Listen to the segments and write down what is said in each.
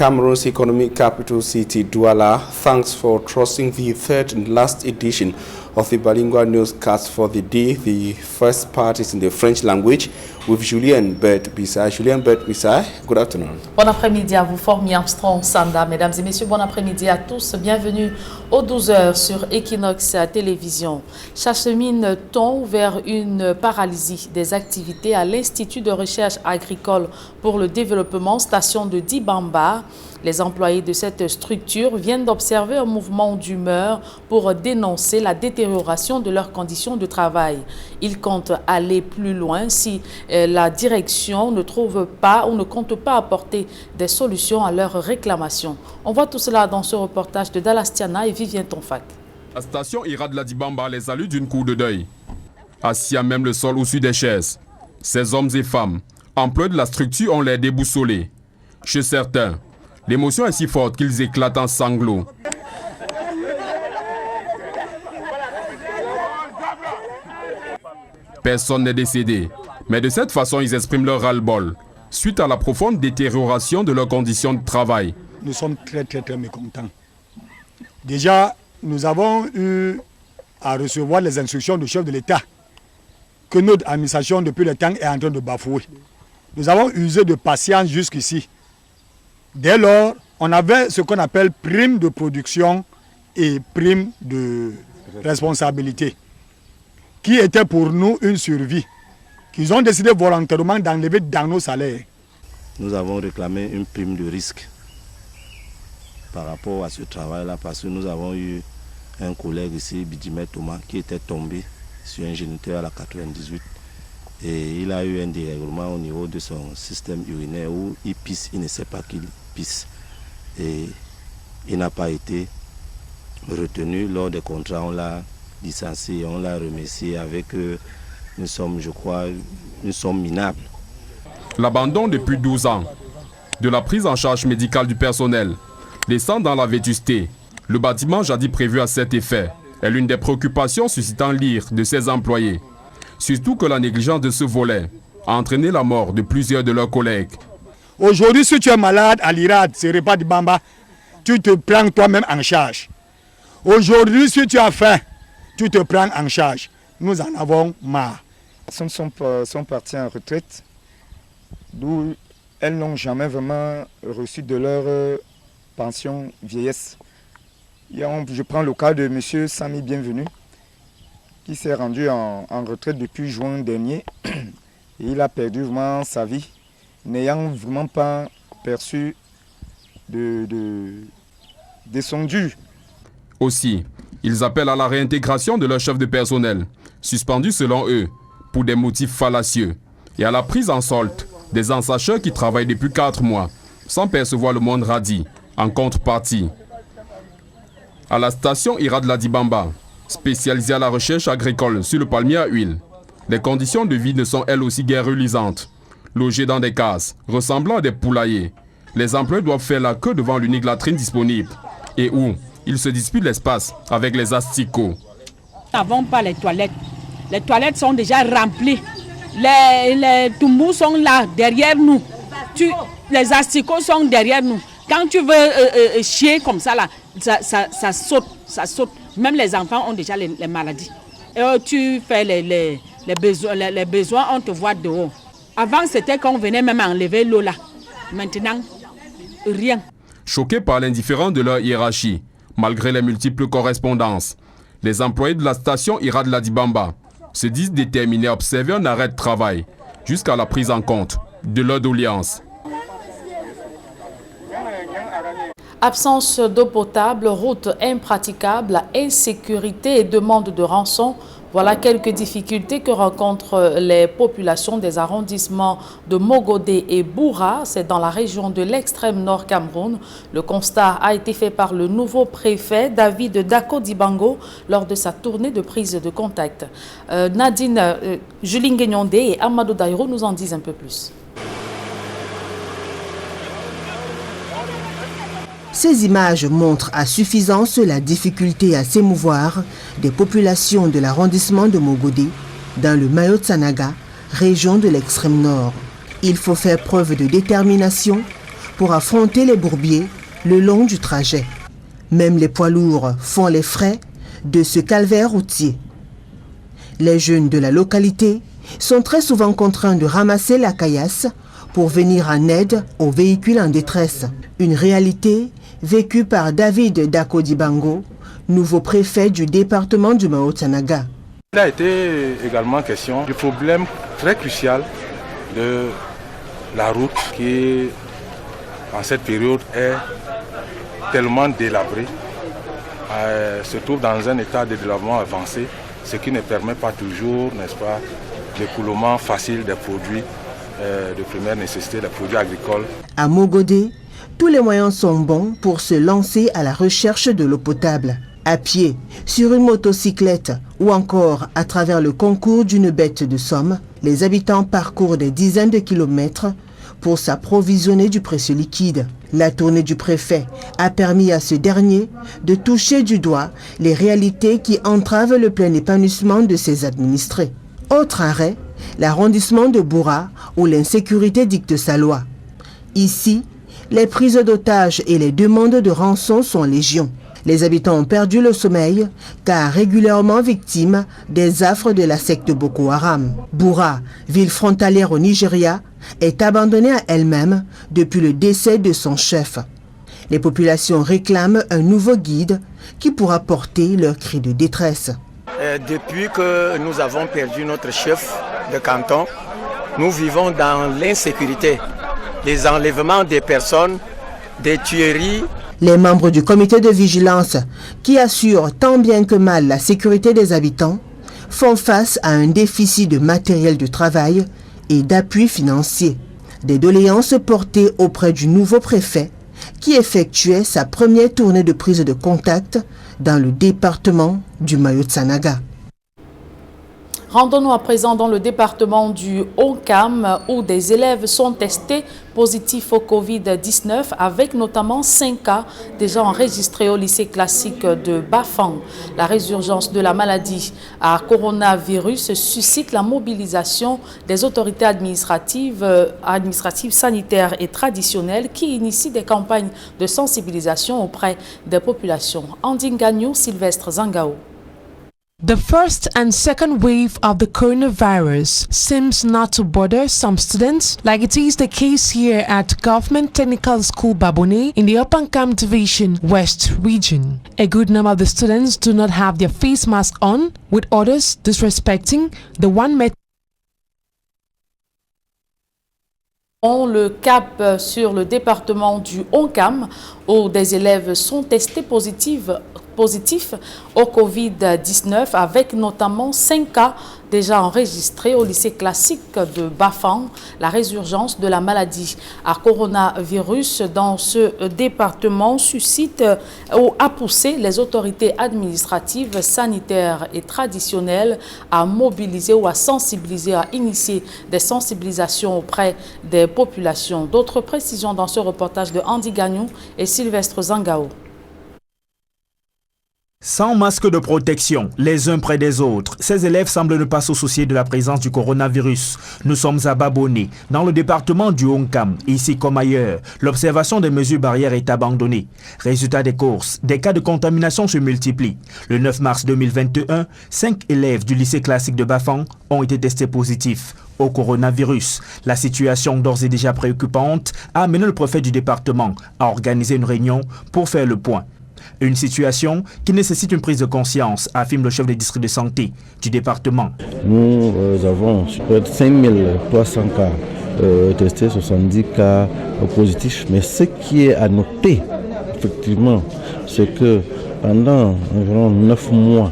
Cameroon's economic capital city, Douala, thanks for trusting the third and last edition of the bilingual newscast for the day. The first part is in the French language with Julien Bert-Bissay. Julien Bert-Bissay, good afternoon. Bon après-midi à vous, Formi Armstrong Sanda. Mesdames et messieurs, bon après-midi à tous. Bienvenue aux 12h sur Equinox Télévision. S'achemine-t-on vers une paralysie des activités à l'Institut de recherche agricole pour le développement, station de Dibamba? Les employés de cette structure viennent d'observer un mouvement d'humeur pour dénoncer la détérioration de leurs conditions de travail. Ils comptent aller plus loin si la direction ne trouve pas ou ne compte pas apporter des solutions à leurs réclamations. On voit tout cela dans ce reportage de Dalastiana et Vivien Tonfac. La station Irad Ladibamba les salue d'une coup de deuil. Assis à même le sol au-dessus des chaises, ces hommes et femmes, employés de la structure, ont l'air déboussolés. Chez certains, l'émotion est si forte qu'ils éclatent en sanglots. Personne n'est décédé, mais de cette façon, ils expriment leur ras-le-bol, suite à la profonde détérioration de leurs conditions de travail. Nous sommes très mécontents. Déjà, nous avons eu à recevoir les instructions du chef de l'État que notre administration, depuis le temps, est en train de bafouer. Nous avons usé de patience jusqu'ici. Dès lors, on avait ce qu'on appelle prime de production et prime de responsabilité, qui était pour nous une survie, qu'ils ont décidé volontairement d'enlever dans nos salaires. Nous avons réclamé une prime de risque par rapport à ce travail-là, parce que nous avons eu un collègue ici, Bidjimet Thomas, qui était tombé sur un géniteur à la 98. Et il a eu un dérèglement au niveau de son système urinaire où il pisse, il ne sait pas qu'il pisse. Et il n'a pas été retenu lors des contrats. On l'a licencié, on l'a remercié avec une somme, je crois, une somme minable. L'abandon depuis 12 ans de la prise en charge médicale du personnel, descend dans la vétusté. Le bâtiment jadis prévu à cet effet est l'une des préoccupations suscitant l'ire de ses employés. Surtout que la négligence de ce volet a entraîné la mort de plusieurs de leurs collègues. Aujourd'hui, si tu es malade à l'IRAD, c'est repas de Bamba, tu te prends toi-même en charge. Aujourd'hui, si tu as faim, tu te prends en charge. Nous en avons marre. Elles sont parties en retraite, d'où elles n'ont jamais vraiment reçu de leur pension vieillesse. Je prends le cas de M. Sami Bienvenu, qui s'est rendu en retraite depuis juin dernier. Et il a perdu vraiment sa vie, n'ayant vraiment pas perçu de son dû. Aussi, ils appellent à la réintégration de leur chef de personnel, suspendu selon eux, pour des motifs fallacieux, et à la prise en solde des ensacheurs qui travaillent depuis 4 mois, sans percevoir le monde radis, en contrepartie. À la station Irad Ladibamba, spécialisée à la recherche agricole sur le palmier à huile, les conditions de vie ne sont elles aussi guère reluisantes. Logés dans des cases ressemblant à des poulaillers, les employés doivent faire la queue devant l'unique latrine disponible et où ils se disputent l'espace avec les asticots. Nous n'avons pas les toilettes. Les toilettes sont déjà remplies. Les toumous sont là, derrière nous. Les asticots sont derrière nous. Quand tu veux chier comme ça, là, ça saute. Même les enfants ont déjà les maladies. Et tu fais les besoins, on te voit dehors. Avant, c'était qu'on venait même enlever l'eau là. Maintenant, rien. Choqués par l'indifférence de leur hiérarchie, malgré les multiples correspondances, les employés de la station Irad Ladibamba se disent déterminés à observer un arrêt de travail jusqu'à la prise en compte de leur doléance. Absence d'eau potable, routes impraticables, insécurité et demande de rançon. Voilà quelques difficultés que rencontrent les populations des arrondissements de Mogodé et Boura. C'est dans la région de l'extrême nord Cameroun. Le constat a été fait par le nouveau préfet David Dako Dibango lors de sa tournée de prise de contact. Nadine Julien Guenyondé et Amadou Dairo nous en disent un peu plus. Ces images montrent à suffisance la difficulté à s'émouvoir des populations de l'arrondissement de Mogodé, dans le Mayo-Tsanaga, région de l'extrême nord. Il faut faire preuve de détermination pour affronter les bourbiers le long du trajet. Même les poids lourds font les frais de ce calvaire routier. Les jeunes de la localité sont très souvent contraints de ramasser la caillasse pour venir en aide aux véhicules en détresse. Une réalité vécue par David Dako-Dibango, nouveau préfet du département du Mao-Tsanaga. Il a été également question du problème très crucial de la route qui, en cette période, est tellement délabrée, se trouve dans un état de délabrement avancé, ce qui ne permet pas toujours, n'est-ce pas, l'écoulement facile des produits de première nécessité, des produits agricoles. À Mogodé, tous les moyens sont bons pour se lancer à la recherche de l'eau potable. À pied, sur une motocyclette ou encore à travers le concours d'une bête de somme, les habitants parcourent des dizaines de kilomètres pour s'approvisionner du précieux liquide. La tournée du préfet a permis à ce dernier de toucher du doigt les réalités qui entravent le plein épanouissement de ses administrés. Autre arrêt, l'arrondissement de Boura, où l'insécurité dicte sa loi. Ici, les prises d'otages et les demandes de rançon sont légion. Les habitants ont perdu le sommeil car régulièrement victimes des affres de la secte Boko Haram. Boura, ville frontalière au Nigeria, est abandonnée à elle-même depuis le décès de son chef. Les populations réclament un nouveau guide qui pourra porter leurs cris de détresse. Depuis que nous avons perdu notre chef de canton, nous vivons dans l'insécurité, les enlèvements des personnes, des tueries. Les membres du comité de vigilance, qui assurent tant bien que mal la sécurité des habitants, font face à un déficit de matériel de travail et d'appui financier. Des doléances portées auprès du nouveau préfet, qui effectuait sa première tournée de prise de contact dans le département du Mao-Tsanaga. Rendons-nous à présent dans le département du Haut-Cam où des élèves sont testés positifs au Covid-19 avec notamment 5 cas déjà enregistrés au lycée classique de Bafang. La résurgence de la maladie à coronavirus suscite la mobilisation des autorités administratives, sanitaires et traditionnelles qui initient des campagnes de sensibilisation auprès des populations. Andingagnou, Sylvestre Zangao. The first and second wave of the coronavirus seems not to bother some students, like it is the case here at Government Technical School Babone in the Opankam Division West region. A good number of the students do not have their face mask on, with others disrespecting the 1 meter. Le cap sur le département du Haut-Cam où des élèves sont testés positifs au Covid-19 avec notamment 5 cas déjà enregistrés au lycée classique de Bafang. La résurgence de la maladie à coronavirus dans ce département suscite ou a poussé les autorités administratives, sanitaires et traditionnelles à mobiliser ou à sensibiliser, à initier des sensibilisations auprès des populations. D'autres précisions dans ce reportage de Andy Gagnon et Sylvestre Zangao. Sans masque de protection, les uns près des autres, ces élèves semblent ne pas se soucier de la présence du coronavirus. Nous sommes à Babone, dans le département du Haut-Cam. Ici comme ailleurs, l'observation des mesures barrières est abandonnée. Résultat des courses, des cas de contamination se multiplient. Le 9 mars 2021, 5 élèves du lycée classique de Bafang ont été testés positifs au coronavirus. La situation d'ores et déjà préoccupante a amené le préfet du département à organiser une réunion pour faire le point. Une situation qui nécessite une prise de conscience, affirme le chef des districts de santé du département. Nous avons près de 5300 cas testés, 70 cas positifs. Mais ce qui est à noter, effectivement, c'est que pendant environ 9 mois,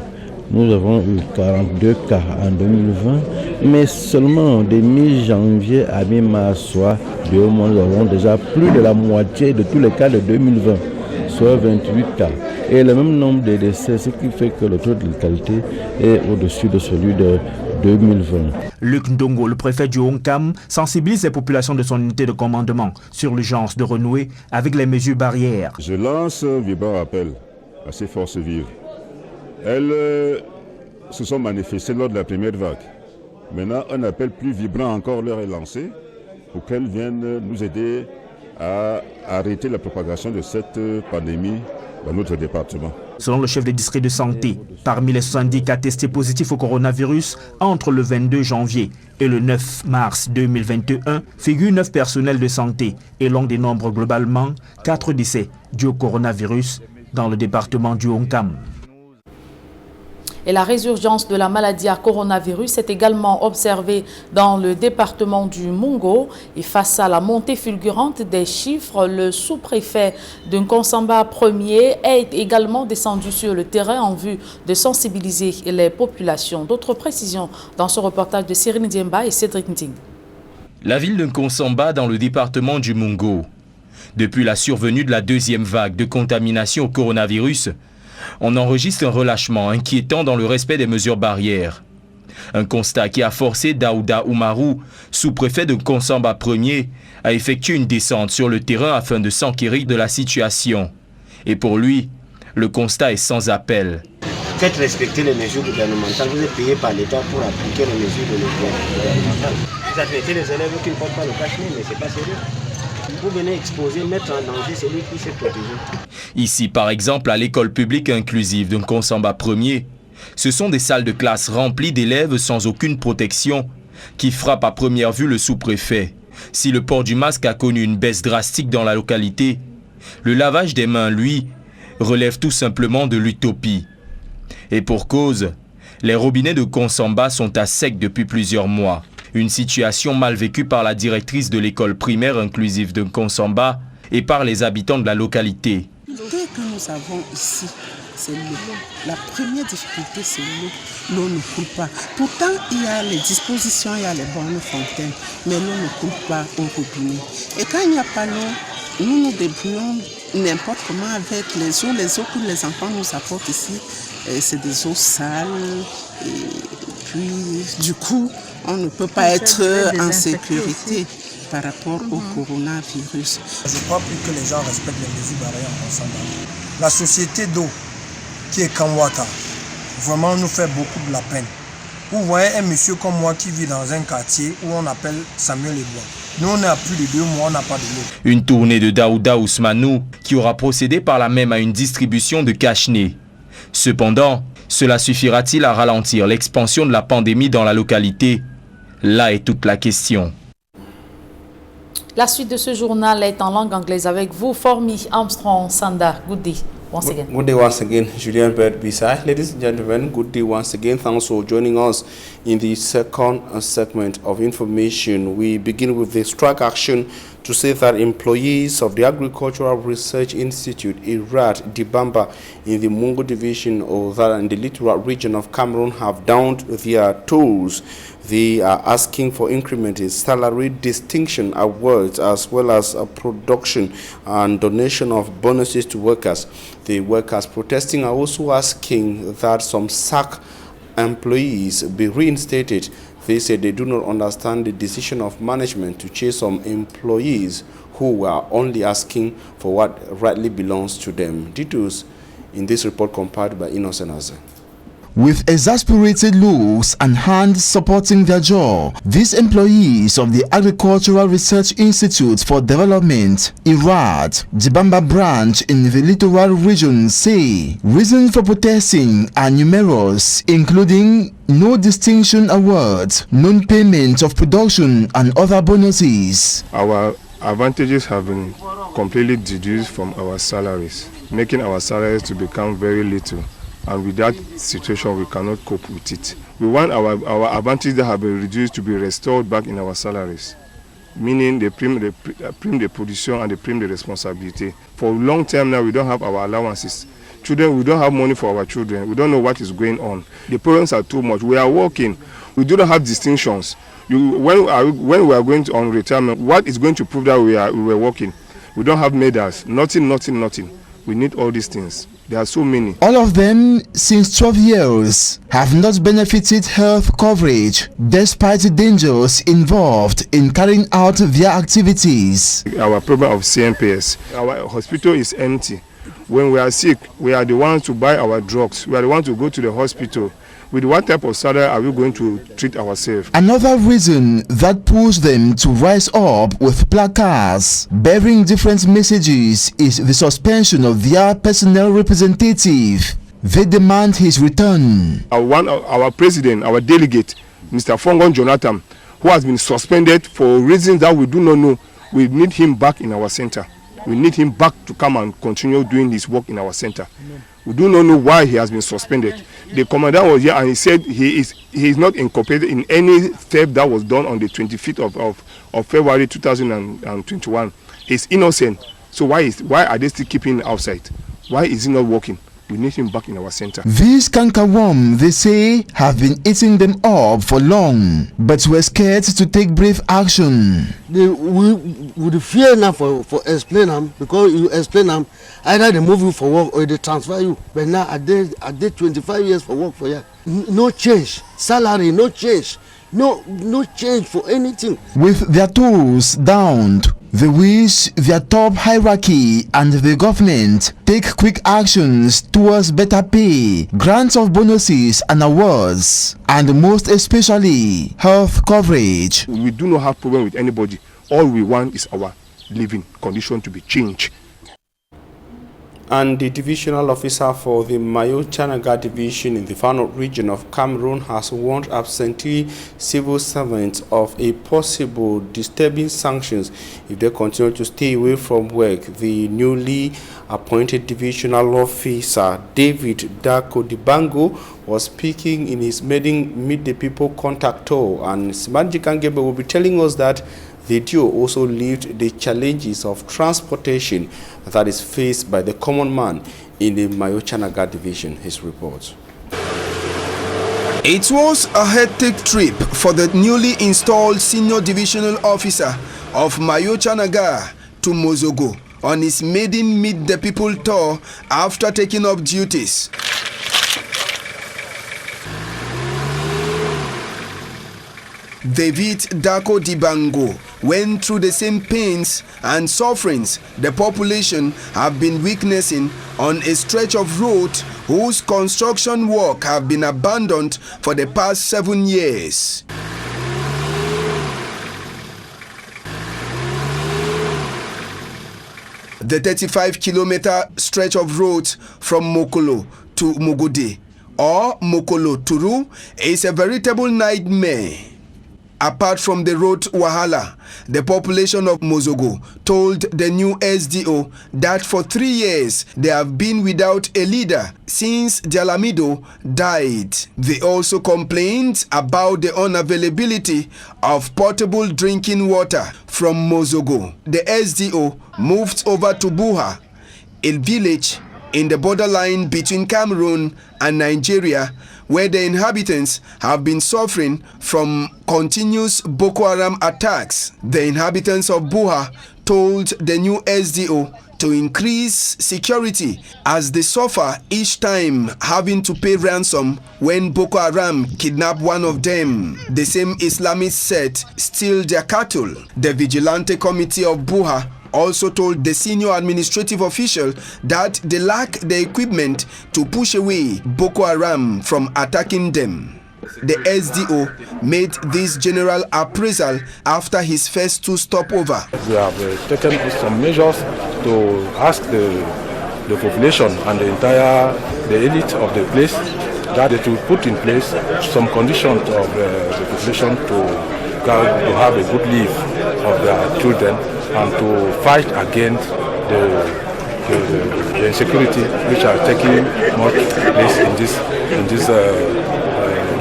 nous avons eu 42 cas en 2020, mais seulement de mi-janvier à mi-mars, soit 2 mois, nous avons déjà plus de la moitié de tous les cas de 2020. Soit 28 cas. Et le même nombre de décès, ce qui fait que le taux de létalité est au-dessus de celui de 2020. Luc Ndongo, le préfet du Haut-Cam, sensibilise les populations de son unité de commandement sur l'urgence de renouer avec les mesures barrières. Je lance un vibrant appel à ces forces vives. Elles se sont manifestées lors de la première vague. Maintenant, un appel plus vibrant encore leur est lancé pour qu'elles viennent nous aider à arrêter la propagation de cette pandémie dans notre département. Selon le chef des districts de santé, parmi les 70 cas testés positifs au coronavirus, entre le 22 janvier et le 9 mars 2021, figurent 9 personnels de santé et l'on dénombre globalement 4 décès dus au coronavirus dans le département du Honkam. Et la résurgence de la maladie à coronavirus est également observée dans le département du Mungo. Et face à la montée fulgurante des chiffres, le sous-préfet de Nkonsamba 1er est également descendu sur le terrain en vue de sensibiliser les populations. D'autres précisions dans ce reportage de Cyril Ndiemba et Cédric Nting. La ville de Nkonsamba dans le département du Mungo. Depuis la survenue de la deuxième vague de contamination au coronavirus, on enregistre un relâchement inquiétant dans le respect des mesures barrières. Un constat qui a forcé Daouda Oumarou, sous-préfet de Nkonsamba 1er, à effectuer une descente sur le terrain afin de s'enquérir de la situation. Et pour lui, le constat est sans appel. Faites respecter les mesures gouvernementales. Vous êtes payé par l'État pour appliquer les mesures gouvernementales. Vous admettez les élèves qui ne portent pas le cache-nez, mais ce n'est pas sérieux. Vous venez exposer, mettre en danger celui qui s'est protégé. Ici, par exemple, à l'école publique inclusive de Nkonsamba 1er, ce sont des salles de classe remplies d'élèves sans aucune protection qui frappent à première vue le sous-préfet. Si le port du masque a connu une baisse drastique dans la localité, le lavage des mains, lui, relève tout simplement de l'utopie. Et pour cause, les robinets de Nkonsamba sont à sec depuis plusieurs mois. Une situation mal vécue par la directrice de l'école primaire inclusive de Nkonsamba et par les habitants de la localité. L'idée que nous avons ici, c'est l'eau. La première difficulté, c'est l'eau. L'eau ne coule pas. Pourtant, il y a les dispositions, il y a les bornes fontaines, mais l'eau ne coule pas au robinet. Et quand il n'y a pas l'eau, nous nous débrouillons n'importe comment avec les eaux. Les eaux que les enfants nous apportent ici, c'est des eaux sales. Et puis, du coup, on ne peut pas être en sécurité par rapport au coronavirus. Je crois plus que les gens respectent les mesures barrières en Nkonsamba. La société d'eau, qui est Kamwata, vraiment nous fait beaucoup de la peine. Vous voyez un monsieur comme moi qui vit dans un quartier où on appelle Samuel Ebois. Nous, on est à plus de 2 mois, on n'a pas de l'eau. Une tournée de Daouda Ousmanou qui aura procédé par là même à une distribution de cache-nez. Cependant, cela suffira-t-il à ralentir l'expansion de la pandémie dans la localité? Là est toute la question. La suite de ce journal est en langue anglaise avec vous, Formi Armstrong Sanda. Good day once again. Good day once again, Julien Bert-Bissay. Ladies and gentlemen, good day once again. Thanks for joining us in the second segment of information. We begin with the strike action to say that employees of the Agricultural Research Institute, IRAD, Dibamba, in the Mungo division or that in the littoral region of Cameroon have downed their toes. They are asking for increment in salary, distinction awards, as well as a production and donation of bonuses to workers. The workers protesting are also asking that some SAC employees be reinstated. They say they do not understand the decision of management to chase some employees who are only asking for what rightly belongs to them. Details in this report compiled by Innocent Aze. With exasperated looks and hands supporting their jaw, these employees of the Agricultural Research Institute for Development, IRAD, Dibamba branch in the littoral region say reasons for protesting are numerous, including no distinction awards, non-payment of production and other bonuses. Our advantages have been completely deduced from our salaries, making our salaries to become very little. And with that situation, we cannot cope with it. We want our advantages that have been reduced to be restored back in our salaries, meaning the prime de production and the prime de responsibility. For a long time now, we don't have our allowances. Children, we don't have money for our children. We don't know what is going on. The problems are too much. We are working. We do not have distinctions. When we are going on retirement, what is going to prove that we were working? We don't have medals. Nothing. We need all these things. There are so many. All of them, since 12 years, have not benefited health coverage despite the dangers involved in carrying out their activities. Our problem of CMPS, our hospital is empty. When we are sick, we are the ones to buy our drugs. We are the ones to go to the hospital. With what type of salary are we going to treat ourselves? Another reason that pushed them to rise up with placards bearing different messages is the suspension of their personnel representative. They demand his return. Our president, our delegate, Mr. Fongon Jonathan, who has been suspended for reasons that we do not know, we need him back in our center. We need him back to come and continue doing his work in our center. We do not know why he has been suspended. The commandant was here and he said he is not incorporated in any theft that was done on the 25th of February 2021. He's innocent. So why are they still keeping him outside? Why is he not working? We need him back in our center. These cankerworm, they say, have been eating them up for long, but were scared to take brave action. We would fear now for explain them, because you explain them, either they move you for work or they transfer you. But now I did 25 years for work for you. No change, salary, no change, no change for anything. With their toes down, they wish their top hierarchy and the government take quick actions towards better pay, grants of bonuses and awards, and most especially health coverage. We do not have problem with anybody. All we want is our living condition to be changed. And the divisional officer for the Mayo-Chanaga division in the Far North region of Cameroon has warned absentee civil servants of a possible disturbing sanctions if they continue to stay away from work. The newly appointed divisional officer, David Dako Dibango, was speaking in his Meet the People contact tour, and Simanji Kangebe will be telling us that the duo also lived the challenges of transportation that is faced by the common man in the Mayo-Chanaga division. His report. It was a hectic trip for the newly installed senior divisional officer of Mayo-Chanaga to Mozogo on his maiden Meet the People tour after taking up duties. David Dako Dibango went through the same pains and sufferings the population have been witnessing on a stretch of road whose construction work have been abandoned for the past 7 years. The 35-kilometer stretch of road from Mokolo to Mogode or Mokolo Turu is a veritable nightmare. Apart from the road wahala, the population of Mozogo told the new SDO that for 3 years they have been without a leader since Jalamido died. They also complained about the unavailability of potable drinking water from Mozogo. The SDO moved over to Buha, a village in the borderline between Cameroon and Nigeria, where the inhabitants have been suffering from continuous Boko Haram attacks. The inhabitants of Buha told the new SDO to increase security as they suffer each time having to pay ransom when Boko Haram kidnap one of them. The same Islamists said steal their cattle. The Vigilante Committee of Buha also told the senior administrative official that they lack the equipment to push away Boko Haram from attacking them. The SDO made this general appraisal after his first 2 stopover. We have taken some measures to ask the population and the elite of the place that they should put in place some conditions of the population to have a good life of their children and to fight against the insecurity which are taking much place in this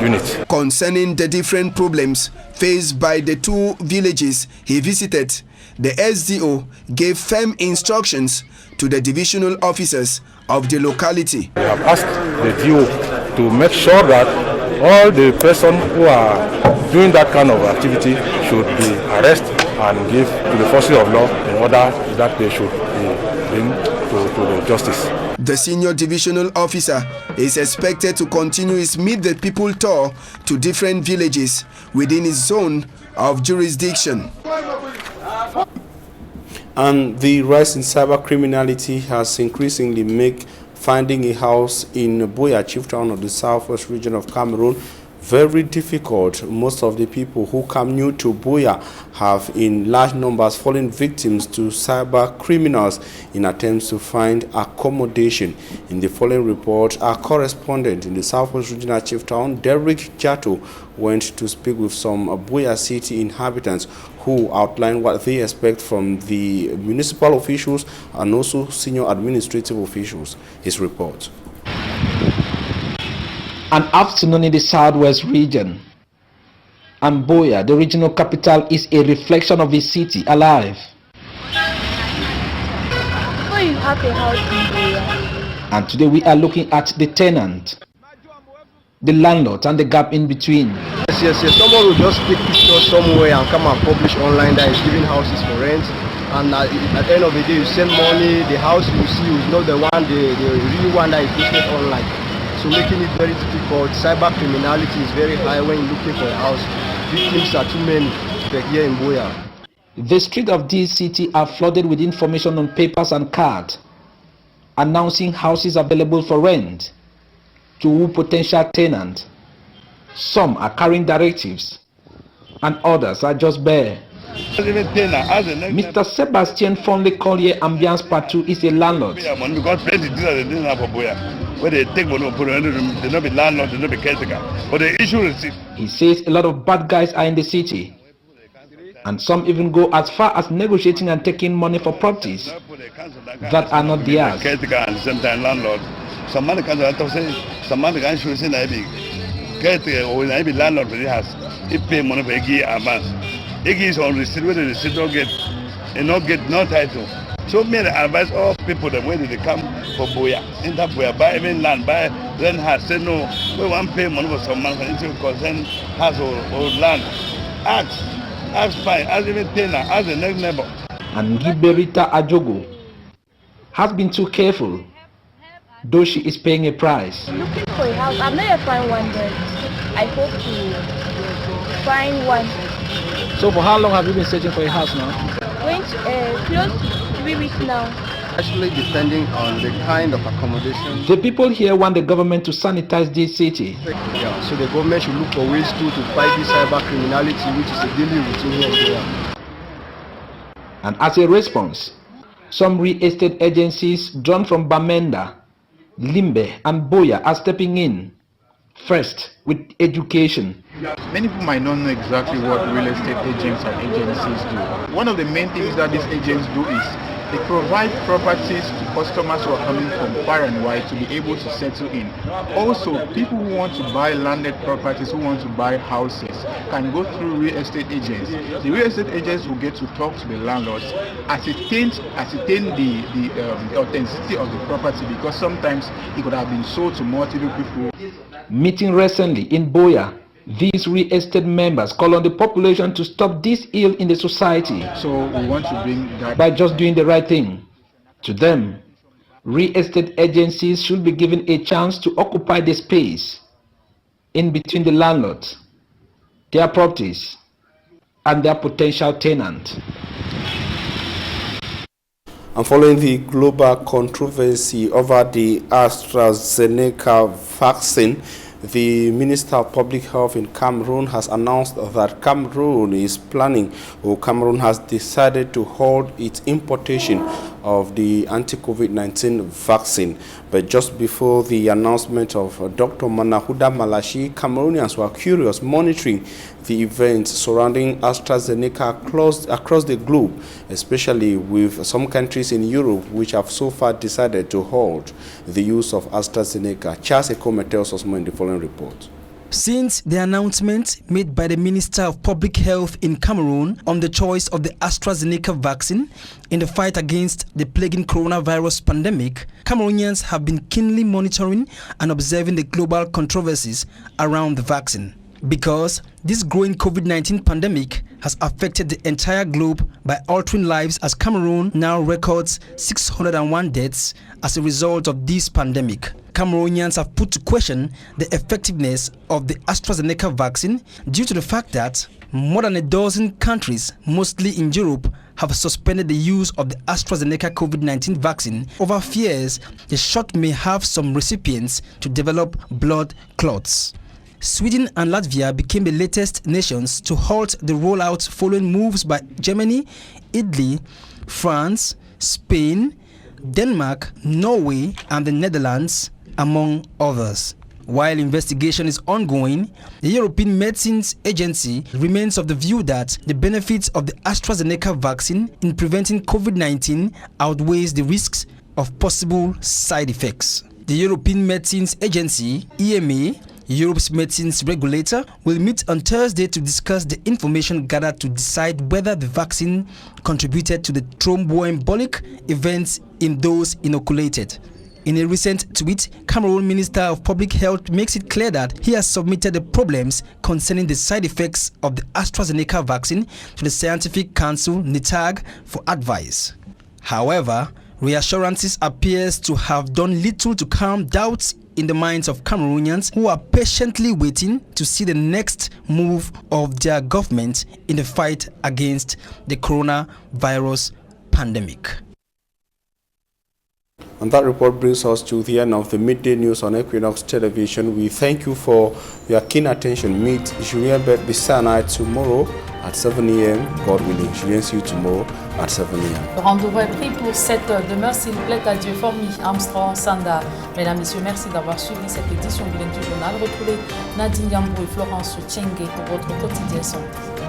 unit. Concerning the different problems faced by the 2 villages he visited, the SDO gave firm instructions to the divisional officers of the locality. We have asked the DO to make sure that all the persons who are doing that kind of activity should be arrested and give to the forces of law in order that they should be bring to the justice. The senior divisional officer is expected to continue his Meet the People tour to different villages within his zone of jurisdiction. And the rise in cyber criminality has increasingly made finding a house in Buea, chieftain of the southwest region of Cameroon, very difficult. Most of the people who come new to Buea have in large numbers fallen victims to cyber criminals in attempts to find accommodation. In the following report, our correspondent in the southwest regional chieftain, Derek Jato, went to speak with some Buea city inhabitants who outlined what they expect from the municipal officials and also senior administrative officials. His report. An afternoon in the southwest region. And Buea, the regional capital, is a reflection of the city alive. So you have a house in Buea. And today we are looking at the tenant, the landlord, and the gap in between. Yes. Someone will just take pictures somewhere and come and publish online that is giving houses for rent. And at the end of the day, you send money, the house you see is not the one, the real one that is listed online. So making it very difficult. Cyber criminality is very high when you're looking for a house. Victims are too many here in Buea. The streets of this city are flooded with information on papers and cards, announcing houses available for rent to potential tenants. Some are carrying directives, and others are just bare. Mr. Sebastian Fonley Collier Ambiance Patu is a landlord. Where they take money, they not be landlord, they not be caretaker. But the issue is, he says a lot of bad guys are in the city, and some even go as far as negotiating and taking money for properties that are not theirs. Caretaker and the same time landlord. Some money can say, some money can show say be caretaker or be landlord for the house. He pay money for a advance. He is on receipt where the receipt don't get, and not get no title. So me advise all people that when they come for Buea, in that Buea, buy even land, buy rent house. Say no, we want pay money for some money into concern house or land. Ask fine, ask even tenant, ask the next neighbor. And Giberita Ajogo has been too careful, though she is paying a price. Looking for a house, I'm not yet find one, but I hope to find one. So for how long have you been searching for a house now? Going to close 3 weeks now. Actually depending on the kind of accommodation. The people here want the government to sanitize this city. Yeah, so the government should look for ways to fight this cyber criminality, which is a daily routine here. And as a response, some real estate agencies drawn from Bamenda, Limbe and Buea are stepping in. First, with education. Many people might not know exactly what real estate agents and agencies do. One of the main things that these agents do is they provide properties to customers who are coming from far and wide to be able to settle in. Also, people who want to buy landed properties, who want to buy houses, can go through real estate agents. The real estate agents will get to talk to the landlords, ascertain the authenticity of the property, because sometimes it could have been sold to multiple people. Meeting recently in Buea, these real estate members call on the population to stop this ill in the society. So we want to bring that by just doing the right thing. To them, real estate agencies should be given a chance to occupy the space in between the landlords, their properties, and their potential tenant. And following the global controversy over the AstraZeneca vaccine, the Minister of Public Health in Cameroon has announced that Cameroon has decided to hold its importation of the anti-COVID-19 vaccine. But just before the announcement of Dr. Manahuda Malashi, Cameroonians were curious, monitoring the events surrounding AstraZeneca across the globe, especially with some countries in Europe which have so far decided to hold the use of AstraZeneca. Charles Ekome tells us more in the following report. Since the announcement made by the Minister of Public Health in Cameroon on the choice of the AstraZeneca vaccine in the fight against the plaguing coronavirus pandemic, Cameroonians have been keenly monitoring and observing the global controversies around the vaccine. Because this growing COVID-19 pandemic has affected the entire globe by altering lives, as Cameroon now records 601 deaths as a result of this pandemic. Cameroonians have put to question the effectiveness of the AstraZeneca vaccine due to the fact that more than a dozen countries, mostly in Europe, have suspended the use of the AstraZeneca COVID-19 vaccine over fears the shot may have some recipients to develop blood clots. Sweden and Latvia became the latest nations to halt the rollout following moves by Germany, Italy, France, Spain, Denmark, Norway, and the Netherlands, among others. While investigation is ongoing, the European Medicines Agency remains of the view that the benefits of the AstraZeneca vaccine in preventing COVID-19 outweighs the risks of possible side effects. The European Medicines Agency, EMA, Europe's medicines regulator, will meet on Thursday to discuss the information gathered to decide whether the vaccine contributed to the thromboembolic events in those inoculated. In a recent tweet, Cameroon Minister of Public Health makes it clear that he has submitted the problems concerning the side effects of the AstraZeneca vaccine to the Scientific Council, NITAG, for advice. However, reassurances appears to have done little to calm doubts in the minds of Cameroonians who are patiently waiting to see the next move of their government in the fight against the coronavirus pandemic. And that report brings us to the end of the midday news on Equinox Television. We thank you for your keen attention. Meet Julien Bet Bissana tomorrow at 7 a.m. God willing. Julien, see you tomorrow at 7 a.m. Le rendez-vous est pris pour cette demeure, s'il plaît à Dieu, Formi, Armstrong, Sanda. Mesdames, Messieurs, merci d'avoir suivi cette édition du lundi du journal. Retrouvez Nadine Yambou et Florence Tchengue pour votre quotidien santé.